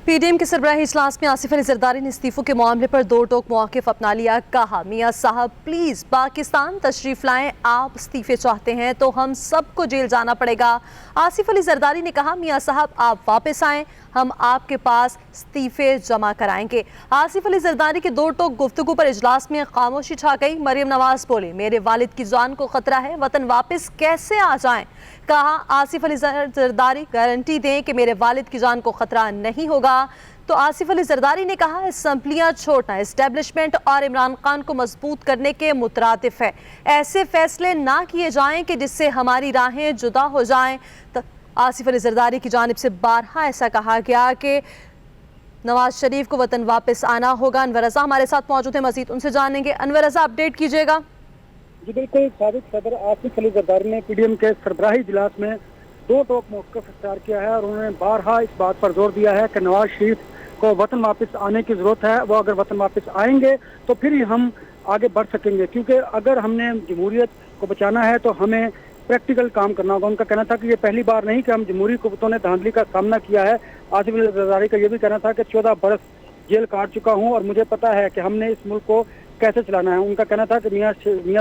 PDM के सरबराही इजलास में आसिफ अली जरदारी ने इस्तीफों के मामले पर दो टोक मौक़िफ़ अपना लिया। कहा, मियाँ साहब प्लीज़ पाकिस्तान तशरीफ़ लाएं, आप इस्तीफे चाहते हैं तो हम सबको जेल जाना पड़ेगा। आसिफ अली जरदारी ने कहा, मियाँ साहब आप वापस आएं, हम आपके पास इस्तीफे जमा कराएंगे। आसिफ अली जरदारी के दो टोक गुफ्तगू पर इजलास में खामोशी छा गई। मरियम नवाज बोली, मेरे वालिद की जान को खतरा है, वतन वापस कैसे आ जाएं। कहा, आसिफ अली जरदारी गारंटी दें कि मेरे वालिद की जान को खतरा नहीं होगा। तो आसिफ अली जरदारी ने कहा, असम्बलियाँ छोड़ना इस्टेब्लिशमेंट और इमरान खान को मजबूत करने के मुतरादिफ है। ऐसे फैसले ना किए जाएं कि जिससे हमारी राहें जुदा हो जाएं। तो आसिफ अली जरदारी की जानिब से बारहा ऐसा कहा गया कि नवाज शरीफ को वतन वापस आना होगा। अनवर रज़ा हमारे साथ मौजूद है, मजीद उनसे जानेंगे। अनवर रज़ा अपडेट कीजिएगा। जी बिल्कुल, साबिक सदर आसिफ अली जरदारी ने पीडीएम के सरबराही इजलास में दो टोक मौक़िफ़ इख्तियार किया है और उन्होंने बारहा इस बात पर जोर दिया है कि नवाज शरीफ को वतन वापस आने की ज़रूरत है। वो अगर वतन वापस आएंगे तो फिर ही हम आगे बढ़ सकेंगे, क्योंकि अगर हमने जमहूरियत को बचाना है तो हमें प्रैक्टिकल काम करना होगा। उनका कहना था कि ये पहली बार नहीं कि हम जमहूरी कुव्वतों ने धांधली का सामना किया है। आसिफ अली जरदारी का ये भी कहना था कि 14 बरस जेल काट चुका हूँ और मुझे पता है कि हमने इस मुल्क को कैसे चलाना है। उनका कहना था कि मियाँ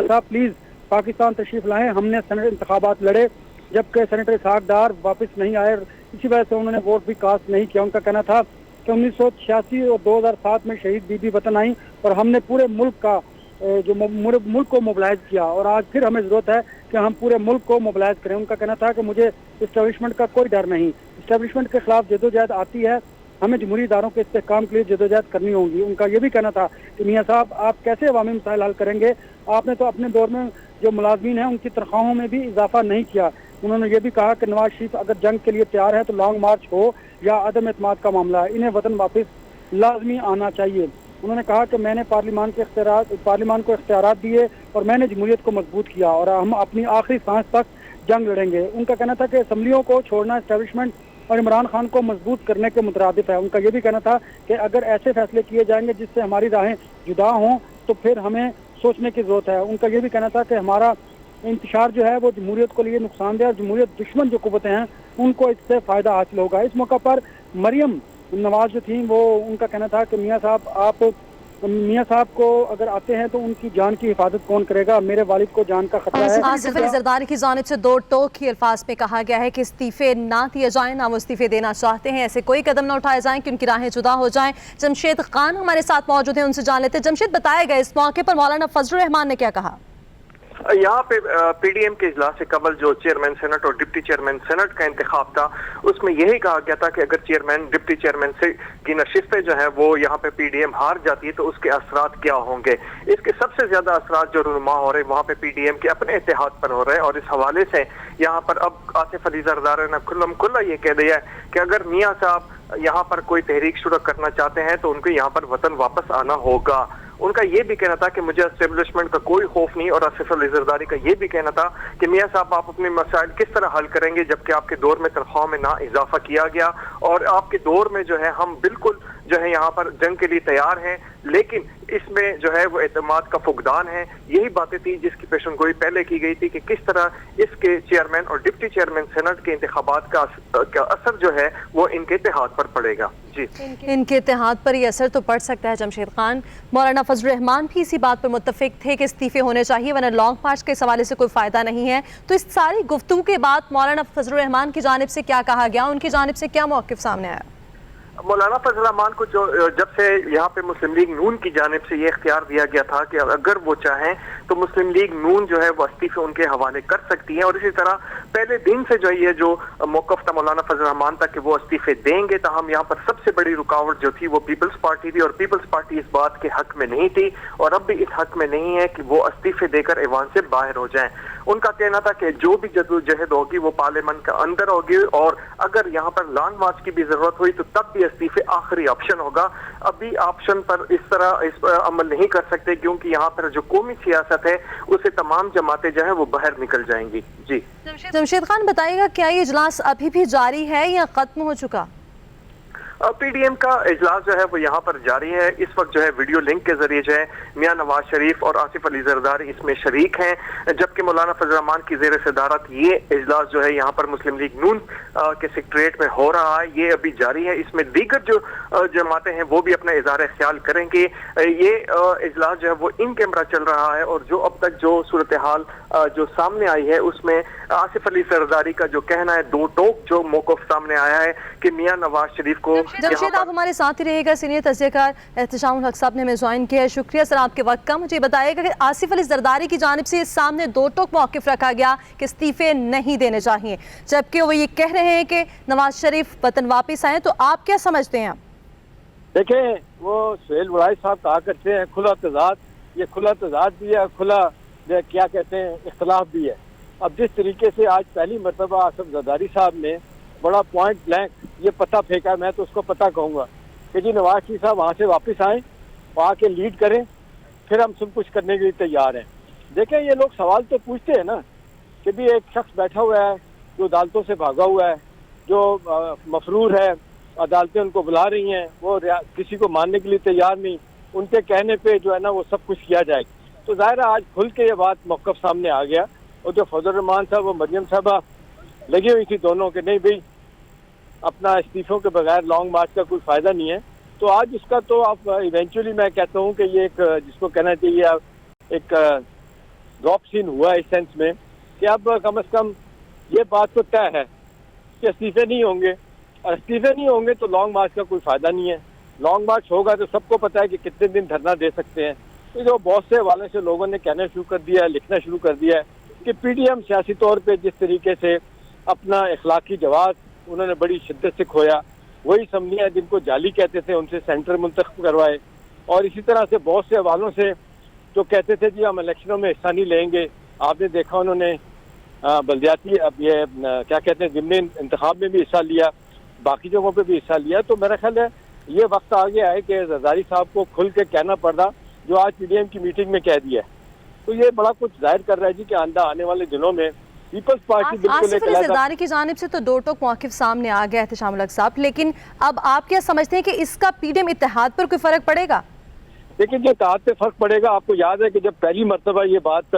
साहब प्लीज़ पाकिस्तान तशरीफ लाएं, हमने सेनेट इंतखाबात लड़े जबकि सेनेटर इसहाक डार वापस नहीं आए, इसी वजह से उन्होंने वोट भी कास्ट नहीं किया। उनका कहना था कि 1986 और 2007 में शहीद बीबी वतन आई और हमने पूरे मुल्क का जो मुल्क को मोबिलाइज किया और आज फिर हमें ज़रूरत है कि हम पूरे मुल्क को मोबिलाइज करें। उनका कहना था कि मुझे इस्टेब्लिशमेंट का कोई डर नहीं, इस्टेब्लिशमेंट के खिलाफ जदोजहद आती है, हमें जमहूरी इदारों के इस्तेहकाम के लिए जदोजहद करनी होगी। उनका ये भी कहना था कि मियाँ साहब आप कैसे अवामी मसाइल हल करेंगे, आपने तो अपने दौर में जो मुलाजमीन हैं उनकी तनख्वाहों में भी इजाफा नहीं किया। उन्होंने ये भी कहा कि नवाज शरीफ अगर जंग के लिए तैयार है तो लॉन्ग मार्च हो या अदम एतमाद का मामला है, इन्हें वतन वापस लाजमी आना चाहिए। उन्होंने कहा कि मैंने पार्लियामान को इख्तियारात दिए और मैंने जमहूरियत को मजबूत किया और हम अपनी आखिरी सांस तक जंग लड़ेंगे। उनका कहना था कि असम्बलियों को छोड़ना इस्टेब्लिशमेंट और इमरान खान को मजबूत करने के मुतरादिफ है। उनका ये भी कहना था कि अगर ऐसे फैसले किए जाएंगे जिससे हमारी राहें जुदा हों तो फिर हमें सोचने की जरूरत है। उनका ये भी कहना था कि हमारा इंतशार जो है वो जमहूरियत को लिए नुकसानदेह और जमहूरियत दुश्मन जो कुव्वतें हैं उनको इससे फ़ायदा हासिल होगा। इस मौका पर मरियम नवाज जो थी वो उनका कहना था कि मियाँ साहब को अगर आते हैं तो उनकी जान की हिफाजत कौन करेगा, मेरे वालिद को जान का खतरा है। आसिफ अली जरदारी की जानिब से दो टोक ही अल्फाज में कहा गया है कि इस्तीफे ना दिए जाएं, ना वो इस्तीफे देना चाहते हैं, ऐसे कोई कदम ना उठाए जाएं कि उनकी राहें जुदा हो जाएं। जमशेद खान हमारे साथ मौजूद हैं, उनसे जान लेते हैं। जमशेद बताया गया इस मौके पर मौलाना फजलुर रहमान ने क्या कहा? यहाँ पे पीडीएम के इजलास से कबल जो चेयरमैन सेनेट और डिप्टी चेयरमैन सेनेट का इंतखाब था उसमें यही कहा गया था कि अगर चेयरमैन डिप्टी चेयरमैन से की नशिस्तें जो है वो यहाँ पे पीडीएम हार जाती है तो उसके असरात क्या होंगे। इसके सबसे ज्यादा असरात जो रुनुमा हो रहे हैं वहाँ पे पीडीएम के अपने इत्तेहाद पर हो रहे हैं और इस हवाले से यहाँ पर अब आसिफ अली जरदारी ने खुल्लम खुल्ला ये कह दिया है कि अगर मियाँ साहब यहाँ पर कोई तहरीक शुरू करना चाहते हैं तो उनको यहाँ पर वतन वापस आना होगा। उनका ये भी कहना था कि मुझे एस्टेब्लिशमेंट का कोई खौफ नहीं और आसिफ अली जरदारी का ये भी कहना था कि मियाँ साहब आप अपने मसाइल किस तरह हल करेंगे जबकि आपके दौर में तनख्वाह में ना इजाफा किया गया और आपके दौर में जो है हम बिल्कुल जो है यहाँ पर जंग के लिए तैयार हैं, लेकिन इसमें जो है वो एतमाद का फुकदान है। यही बातें थी जिसकी पेशनगोई पहले की गई थी कि किस तरह इसके चेयरमैन और डिप्टी चेयरमैन सेनेट के इंतखाबात का असर जो है वो इनके इत्तेहाद पर पड़ेगा। जी, इनके इत्तेहाद पर ये असर तो पड़ सकता है। जमशेद खान, मौलाना फजलुर रहमान भी इसी बात पर मुत्तफिक थे कि इस्तीफे होने चाहिए वरना लॉन्ग मार्च के हवाले से कोई फायदा नहीं है। तो इस सारी गुफ्तगू के बाद मौलाना फजलुर रहमान की जानिब से क्या कहा गया, उनकी जानिब से क्या मौक़िफ़ सामने आया? मौलाना फजल रहमान को जो जब से यहाँ पे मुस्लिम लीग नून की जानिब से ये इख्तियार दिया गया था कि अगर वो चाहें तो मुस्लिम लीग नून जो है वो इस्तीफे उनके हवाले कर सकती है और इसी तरह पहले दिन से जो ये जो मौक़िफ़ था मौलाना फजल रहमान था कि वो इस्तीफे देंगे। तो हम यहाँ पर सबसे बड़ी रुकावट जो थी वो पीपल्स पार्टी थी और पीपल्स पार्टी इस बात के हक में नहीं थी और अब भी इस हक में नहीं है कि वो इस्तीफे देकर ऐवान से बाहर हो जाएं। उनका कहना था कि जो भी जदोजहद होगी वो पार्लियामेंट के अंदर होगी और अगर यहाँ पर लॉन्ग मार्च की भी जरूरत हुई तो तब भी इस्तीफे आखिरी ऑप्शन होगा। अभी ऑप्शन पर इस तरह अमल नहीं कर सकते क्योंकि यहाँ पर जो कौमी सियासत है उसे तमाम जमातें जो है वो बाहर निकल जाएंगी। जी, जमशेद खान बताइएगा क्या ये इजलास अभी भी जारी है या खत्म हो चुका? पीडीएम का इजलास जो है वो यहाँ पर जारी है। इस वक्त जो है वीडियो लिंक के जरिए जो है मियां नवाज शरीफ और आसिफ अली जरदारी इसमें शरीक हैं, जबकि मौलाना फजल रहमान की जेर सदारत ये इजलास जो है यहाँ पर मुस्लिम लीग नून के सेक्रेटरीट में हो रहा है, ये अभी जारी है। इसमें दीगर जो जमातें हैं वो भी अपना इज़हार ख्याल करेंगे। ये इजलास जो है वो इन कैमरा चल रहा है और जो अब तक जो सूरत हाल जो सामने आई है उसमें आसिफ अली जरदारी का जो कहना है, दो टोक जो मौक़िफ़ सामने आया है कि मियां नवाज शरीफ को। जमशेद, आप हमारे साथ ही रहिएगा। सीनियर तज्ज़ियाकार एहतशामुल हक साहब ने हमें ज्वाइन किया है, शुक्रिया सर आपके वक्त का। मुझे बताइएगा कि आसिफ अली जरदारी की जानिब से सामने दो टोक मौक़िफ़ रखा गया कि इस्तीफे नहीं देने चाहिए, जबकि वो ये कह रहे हैं कि नवाज शरीफ वतन वापस आए, तो आप क्या समझते हैं? देखें, वो सुहेल वड़ाई साहब कहा करते हैं खुला तजाद, ये खुला तजाद भी है, खुला क्या कहते हैं इख्तलाफ भी है। अब जिस तरीके से आज पहली मरतबा आसिफ जरदारी साहब ने बड़ा पॉइंट ब्लैंक ये पता फेंका, मैं तो उसको पता कहूँगा कि जी नवाज शरीफ साहब वहाँ से वापस आएँ, वहाँ के लीड करें, फिर हम सब कुछ करने के लिए तैयार हैं। देखें, ये लोग सवाल तो पूछते हैं ना कि भी एक शख्स बैठा हुआ है जो अदालतों से भागा हुआ है, जो मफरूर है, अदालतें उनको बुला रही हैं, वो किसी को मानने के लिए तैयार नहीं, उनके कहने पे जो है ना वो सब कुछ किया जाएगा। तो ज़ाहिर है आज खुल के ये बात मौक़िफ़ सामने आ गया। और जो फजल रहमान साहब और मरियम साहबा लगी हुई थी दोनों के, नहीं भाई अपना इस्तीफ़ों के बगैर लॉन्ग मार्च का कोई फ़ायदा नहीं है, तो आज इसका तो आप इवेंचुअली मैं कहता हूँ कि ये एक जिसको कहना चाहिए एक ड्रॉप सीन हुआ इस सेंस में कि अब कम से कम ये बात तो तय है कि इस्तीफ़े नहीं होंगे, और इस्तीफ़े नहीं होंगे तो लॉन्ग मार्च का कोई फ़ायदा नहीं है। लॉन्ग मार्च होगा तो सबको पता है कि कितने दिन धरना दे सकते हैं। तो जो बहुत से हवाले से लोगों ने कहना शुरू कर दिया है, लिखना शुरू कर दिया है कि पीडीएम सियासी तौर पे जिस तरीके से अपना अखलाकी जवाब उन्होंने बड़ी शिद्दत से खोया, वही असम्बलियाँ जिनको जाली कहते थे उनसे सेंटर मुंतखब करवाए, और इसी तरह से बहुत से हवालों से जो कहते थे जी हम इलेक्शनों में हिस्सा नहीं लेंगे। आपने देखा उन्होंने बल्दियाती अब ये क्या कहते हैं ज़िमनी इंतखाब में भी हिस्सा लिया, बाकी जगहों पे भी हिस्सा लिया। तो मेरा ख्याल है ये वक्त आ गया है कि जरदारी साहब को खुल के कहना पड़ रहा जो आज पीडीएम की मीटिंग में कह दिया है। तो ये बड़ा कुछ जाहिर कर रहा है जी कि आने वाले दिनों में पीपल्स पार्टी बिल्कुल आसिफ अली जरदारी की जानिब से तो दो टोक मौक़िफ़ सामने आ गया है शामुल हक साहब, लेकिन अब आप क्या समझते हैं कि इसका पीडीएम इत्तेहाद पर कोई फ़र्क पड़ेगा? लेकिन जो इत्तेहाद पे फ़र्क पड़ेगा, आपको याद है कि जब पहली मरतबा ये बात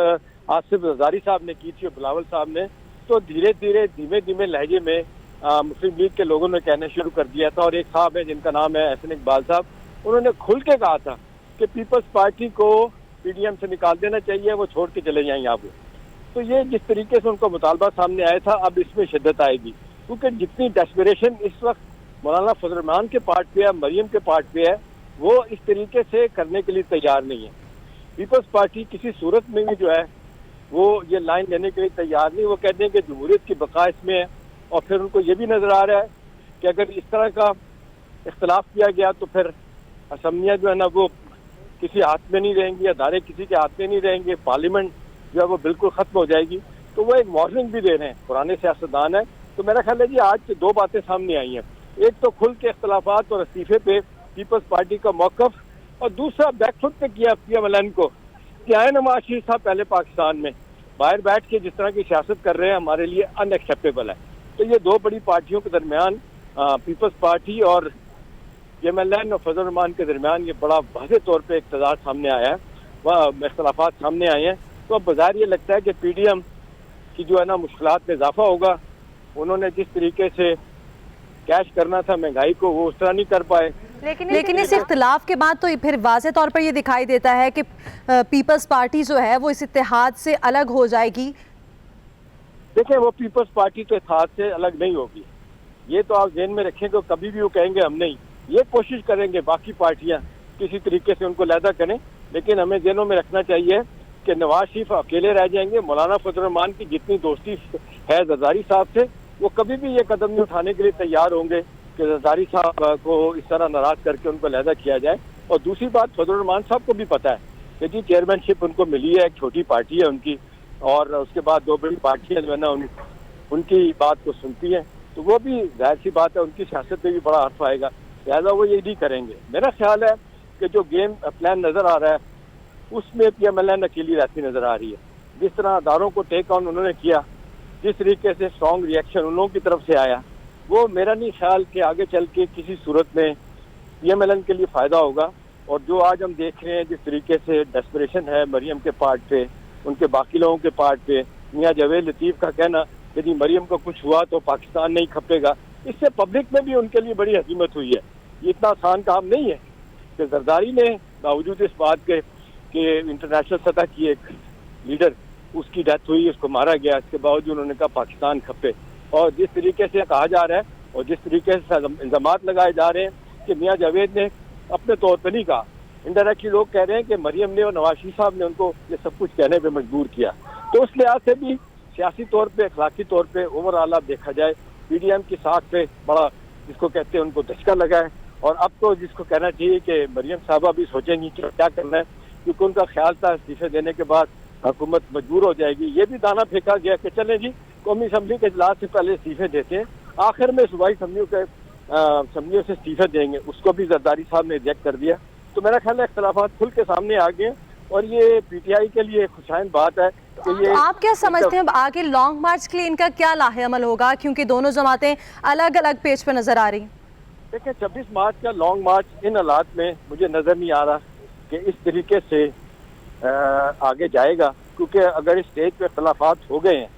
आसिफ जरदारी साहब ने की थी और बिलावल साहब ने, तो धीरे धीरे धीमे धीमे लहजे में मुस्लिम लीग के लोगों ने कहना शुरू कर दिया था। और एक साहब है जिनका नाम है एहसन इकबाल साहब, उन्होंने खुल के कहा था कि पीपल्स पार्टी को पीडीएम से निकाल देना चाहिए, वो छोड़ के चले जाएं यहाँ पे। तो ये जिस तरीके से उनका मुतालबा सामने आया था, अब इसमें शिद्दत आएगी, क्योंकि जितनी डेस्परेशन इस वक्त मौलाना फजल रहमान के पार्ट पे है, मरियम के पार्ट पे है, वो इस तरीके से करने के लिए तैयार नहीं है। पीपल्स पार्टी किसी सूरत में भी जो है वो ये लाइन लेने के लिए तैयार नहीं। वो कहते हैं कि जमहूरियत की बका इसमें है, और फिर उनको ये भी नजर आ रहा है कि अगर इस तरह का इख्तलाफ किया गया तो फिर असम्बलियाँ जो है ना वो किसी हाथ में नहीं रहेंगी, अदारे किसी के हाथ में नहीं रहेंगे, पार्लियामेंट जो है वो बिल्कुल खत्म हो जाएगी। तो वो एक वार्निंग भी दे रहे हैं, पुराने सियासतदान है। तो मेरा ख्याल है जी आज दो बातें सामने आई हैं, एक तो खुल के इख्तलाफात और इस्तीफे पे पीपल्स पार्टी का मौक़िफ़, और दूसरा बैकफुट पे किया पीएमएलएन को कि आए नवाज शरीफ साहब पहले पाकिस्तान में बाहर बैठ के जिस तरह की सियासत कर रहे हैं हमारे लिए अनएक्सेप्टेबल है। तो ये दो बड़ी पार्टियों के दरमियान पीपल्स पार्टी और पीएमएलएन और फजल रहमान के दरमियान ये बड़ा वाज़ेह तौर पे इक़्तिदार सामने आया है, वह इख्तलाफात सामने आए हैं। तो अब बाजार ये लगता है कि पीडीएम की जो है ना मुश्किलात में इजाफा होगा। उन्होंने जिस तरीके से कैश करना था महंगाई को, वो उस तरह नहीं कर पाए। लेकिन इस इख्तिलाफ के बाद तो फिर वाज़ेह तौर पर ये दिखाई देता है कि पीपल्स पार्टी जो है वो इस इत्तेहाद से अलग हो जाएगी। देखिए, वो पीपल्स पार्टी तो इत्तेहाद से अलग नहीं होगी, ये तो आप ज़हन में रखेंगे। कभी भी वो कहेंगे हम नहीं, ये कोशिश करेंगे बाकी पार्टियां किसी तरीके से उनको लैदा करें, लेकिन हमें ज़हनों में रखना चाहिए कि नवाज शरीफ अकेले रह जाएंगे। मौलाना फजल रहमान की जितनी दोस्ती है जरदारी साहब से, वो कभी भी ये कदम नहीं उठाने के लिए तैयार होंगे कि जरदारी साहब को इस तरह नाराज करके उनको लैदा किया जाए। और दूसरी बात, फजल रहमान साहब को भी पता है कि जी चेयरमैनशिप उनको मिली है, एक छोटी पार्टी है उनकी, और उसके बाद दो बड़ी पार्टियां जो है ना उनकी बात को सुनती हैं, तो वो भी जाहिर सी बात है उनकी सियासत में भी बड़ा हर्फ आएगा, लिहाजा वो ये नहीं करेंगे। मेरा ख्याल है कि जो गेम प्लान नजर आ रहा है उसमें पीएमएलएन अकेली रहती नजर आ रही है। जिस तरह अदारों को टेक ऑन उन्होंने किया, जिस तरीके से स्ट्रॉन्ग रिएक्शन उन लोगों की तरफ से आया, वो मेरा नहीं ख्याल कि आगे चल के किसी सूरत में PMLN के लिए फ़ायदा होगा। और जो आज हम देख रहे हैं जिस तरीके से डेस्परेशन है मरियम के पार्ट पे, उनके बाकी लोगों के पार्ट पे, मियां जावेद लतीफ़ का कहना कि यदि मरियम को कुछ हुआ तो पाकिस्तान नहीं खपेगा, इससे पब्लिक में भी उनके लिए बड़ी हजीमत हुई है। ये इतना आसान काम नहीं है कि जरदारी ने बावजूद इस बात के कि इंटरनेशनल सतह की एक लीडर उसकी डेथ हुई, उसको मारा गया, इसके बावजूद उन्होंने कहा पाकिस्तान खपे। और जिस तरीके से कहा जा रहा है और जिस तरीके से इल्जामात लगाए जा रहे हैं कि मियां जावेद ने अपने तौर पर नहीं कहा, इनडायरेक्टली लोग कह रहे हैं कि मरियम ने और नवाज शरीफ साहब ने उनको ये सब कुछ कहने पे मजबूर किया। तो उस लिहाज से भी सियासी तौर पे, अखलाकी तौर पे ओवरऑल आप देखा जाए PDM की साख पे बड़ा जिसको कहते हैं उनको धचका लगा है। और अब तो जिसको कहना चाहिए कि मरियम साहबा भी सोचेंगी कि क्या करना है, क्योंकि उनका ख्याल था इस्तीफे देने के बाद हुकूमत मजबूर हो जाएगी। ये भी दाना फेंका गया कि चलें जी कौमी असम्बली के इजलास से पहले इस्तीफे देते हैं, आखिर में सूबाई असम्बलियों से इस्तीफे देंगे। उसको भी जरदारी साहब ने रिजेक्ट कर दिया। तो मेरा ख्याल है इख्तलाफात खुल के सामने आ गए और ये PTI के लिए खुशाइन बात है कि ये आप क्या समझते हैं आगे लॉन्ग मार्च के लिए इनका क्या लाहे अमल होगा, क्योंकि दोनों जमातें अलग अलग पेज पर नजर आ रही हैं? देखिए 26 मार्च का लॉन्ग मार्च इन हालात में मुझे नजर नहीं आ रहा कि इस तरीके से आगे जाएगा, क्योंकि अगर इस स्टेज पे इख्तलाफात हो गए हैं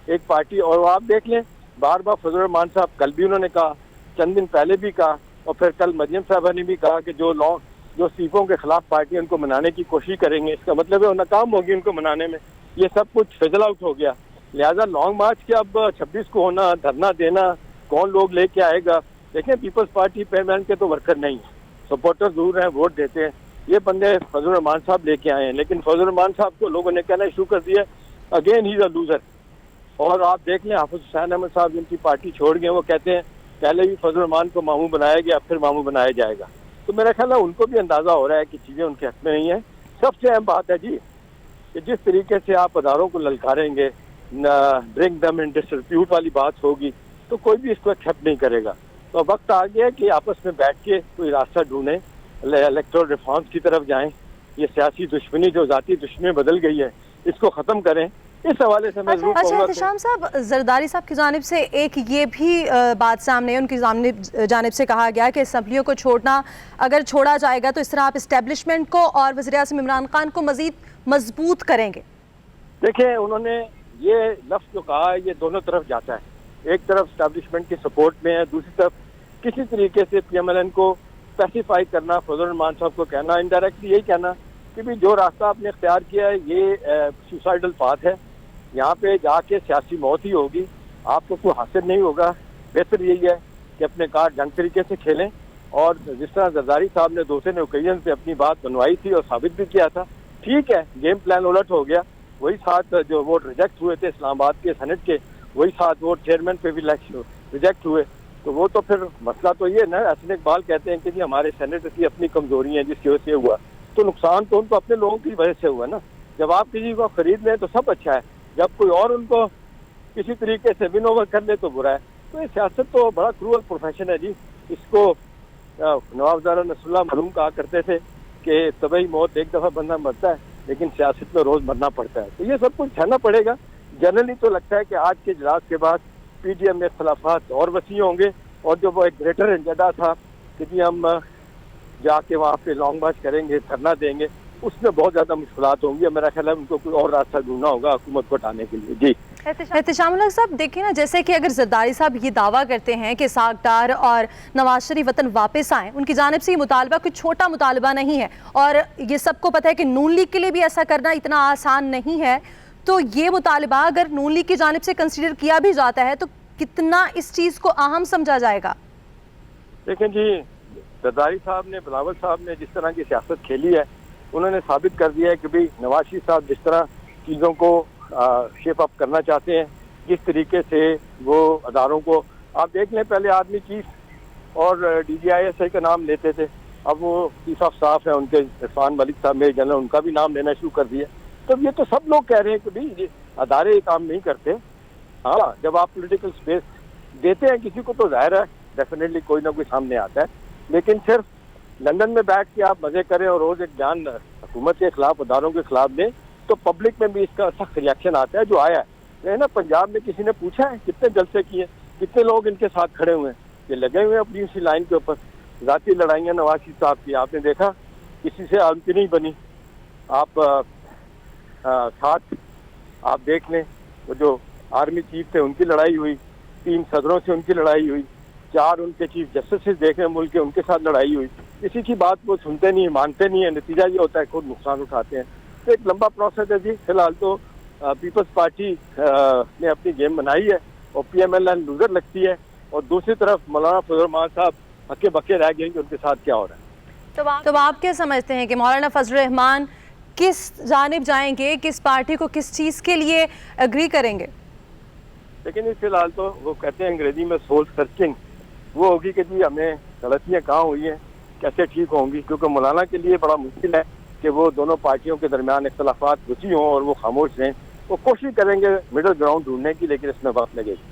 एक पार्टी, और आप देख लें बार बार फजल रहमान साहब कल भी उन्होंने कहा, चंद दिन पहले भी कहा, और फिर कल मरियम साहबा ने भी कहा कि जो इस्तीफों के खिलाफ पार्टी उनको मनाने की कोशिश करेंगे, इसका मतलब है वो नाकाम होगी उनको मनाने में। ये सब कुछ फिजल आउट हो गया। लिहाजा लॉन्ग मार्च के अब 26 को होना, धरना देना, कौन लोग लेके आएगा? देखें पीपल्स पार्टी PMLN के तो वर्कर नहीं है, सपोर्टर दूर हैं, वोट देते हैं। ये बंदे फजल रहमान साहब लेके आए हैं, लेकिन फजल रहमान साहब को लोगों ने कहना शुरू कर दिया again he is a loser. और आप देख लें हाफिज हुसैन अहमद साहब जिनकी पार्टी छोड़ गए, वो कहते हैं पहले भी फजल रहमान को मामू बनाया गया, फिर मामू बनाया जाएगा। तो मेरा ख्याल है उनको भी अंदाजा हो रहा है कि चीजें उनके हक में नहीं है। सबसे अहम बात है जी कि जिस तरीके से आप अदारों को ललकारेंगे, ब्रिंग देम इन डिसरिप्यूट वाली बात होगी, तो कोई भी इसको एक्सेप्ट नहीं करेगा। तो वक्त आ गया कि आपस में बैठ के कोई रास्ता ढूंढें, इलेक्टोरल रिफॉर्म्स की तरफ जाएं। ये सियासी दुश्मनी जो जाती दुश्मनी बदल गई है, इसको खत्म करें। इस हवाले से मैं जरूर कहूंगा। एहतिशाम साहब, जरदारी साहब की जानिब से एक ये भी बात सामने है, उनकी जानिब से कहा गया कि असम्बलियों को छोड़ना, अगर छोड़ा जाएगा तो इस तरह आप इस्टेब्लिशमेंट को और वज़ीर-ए-आज़म इमरान खान को मजीद मजबूत करेंगे। देखिए उन्होंने ये लफ्ज़ जो कहा है ये दोनों तरफ जाता है। एक तरफ इस्टेब्लिशमेंट की सपोर्ट में है, दूसरी तरफ किसी तरीके से PMLN को स्पेसिफाई करना, फजल रहमान साहब को कहना, इनडायरेक्टली यही कहना कि भी जो रास्ता आपने इख्तियार किया है ये सुसाइडल पाथ है, यहाँ पे जाके सियासी मौत ही होगी, आपको कोई हासिल नहीं होगा। बेहतर यही है कि अपने कार्ड ढंग तरीके से खेलें। और जिस तरह जरदारी साहब ने दूसरे ओकेजन पे अपनी बात बनवाई थी और साबित भी किया था, ठीक है गेम प्लान उलट हो गया। वही 7 जो वोट रिजेक्ट हुए थे इस्लामाबाद के सेनेट के, वही 7 वोट चेयरमैन पे भी रिजेक्ट हुए। तो वो तो फिर मसला तो ये ना, हसन इकबाल कहते हैं कि जी हमारे सेनेटर की अपनी कमजोरी है जिसकी वजह से हुआ, तो नुकसान तो उनको अपने लोगों की वजह से हुआ ना। जब आप किसी को खरीद लें तो सब अच्छा है, जब कोई और उनको किसी तरीके से विन ओवर कर ले तो बुरा है। तो ये सियासत तो बड़ा क्रूअल प्रोफेशन है जी। इसको नवाब नसरुल्लाह मरहूम कहा करते थे कि तबही मौत एक दफ़ा बंदा मरता है, लेकिन सियासत में रोज़ मरना पड़ता है। तो ये सब कुछ सहना पड़ेगा। जनरली तो लगता है कि आज के इजलास के बाद PDM में इख्तलाफात और वसी होंगे, और जो वो एक ग्रेटर एजेंडा था कि जी हम जाके वहाँ पे लॉन्ग मार्च करेंगे, धरना देंगे, उसमें बहुत ज़्यादा मुश्किलात होंगी। मेरा ख्याल है उनको कोई और रास्ता ढूंढना होगा हुकूमत को हटाने के लिए। जी एहतिशाम साहब, देखिए ना, जैसे कि अगर जरदारी साहब ये दावा करते हैं कि सागदार और नवाज शरीफ वतन वापस आएँ, उनकी जानिब से ये मुतालबा कोई छोटा मुतालबा नहीं है, और ये सबको पता है कि नून लीग के लिए भी ऐसा करना इतना आसान नहीं है। तो ये मुतालबा अगर नून लीग की जानिब से कंसीडर किया भी जाता है तो कितना इस चीज़ को अहम समझा जाएगा? देखें जी, जरदारी साहब ने, बिलावल साहब ने जिस तरह की सियासत खेली है, उन्होंने साबित कर दिया है कि भाई नवाज शरीफ साहब जिस तरह चीज़ों को शेप अप करना चाहते हैं, जिस तरीके से वो अदारों को, आप देख लें पहले आर्मी चीफ और DGISI का नाम लेते थे, अब वो चीफ ऑफ स्टाफ है उनके इरफान मलिक साहब मेजर जनरल, उनका भी नाम लेना शुरू कर दिया। तो ये तो सब लोग कह रहे हैं कि भाई ये अदारे काम नहीं करते। हाँ, जब आप पॉलिटिकल स्पेस देते हैं किसी को तो जाहिर है डेफिनेटली कोई ना कोई सामने आता है, लेकिन सिर्फ लंदन में बैठ के आप मजे करें और रोज एक बयान हुकूमत के खिलाफ, अदारों के खिलाफ दें, तो पब्लिक में भी इसका सख्त रिएक्शन आता है जो आया है ना। पंजाब में किसी ने पूछा है कितने जलसे किए, कितने लोग इनके साथ खड़े हुए हैं, ये लगे हुए हैं अपनी उसी लाइन के ऊपर। जाती लड़ाइयाँ नवाज शरीफ साहब की आपने देखा, किसी से आमती नहीं बनी। आप साथ आप देख लें, वो जो आर्मी चीफ थे उनकी लड़ाई हुई, 3 सदरों से उनकी लड़ाई हुई, 4 उनके चीफ जस्टिस देख रहे मुल्क के, उनके साथ लड़ाई हुई। किसी की बात वो सुनते नहीं, मानते नहीं है, नतीजा ये होता है खुद नुकसान उठाते हैं। तो एक लंबा प्रोसेस है जी। फिलहाल तो पीपल्स पार्टी ने अपनी गेम बनाई है और PMLN लूजर लगती है, और दूसरी तरफ मौलाना फजल रहमान साहब हक्के बक्के रह गए कि उनके साथ क्या हो रहा है। तो आप क्या समझते हैं कि मौलाना फजल रहमान किस जानिब जाएंगे, किस पार्टी को किस चीज़ के लिए एग्री करेंगे? लेकिन फिलहाल तो वो कहते हैं अंग्रेजी में सोल सर्चिंग वो होगी कि जी हमें गलतियाँ कहाँ हुई हैं, कैसे ठीक होंगी, क्योंकि मौलाना के लिए बड़ा मुश्किल है कि वो दोनों पार्टियों के दरमियान इख्तलाफात घुसी हों और वो खामोश रहें। वो कोशिश करेंगे मिडिल ग्राउंड ढूंढने की, लेकिन इसमें वक्त लगेगा।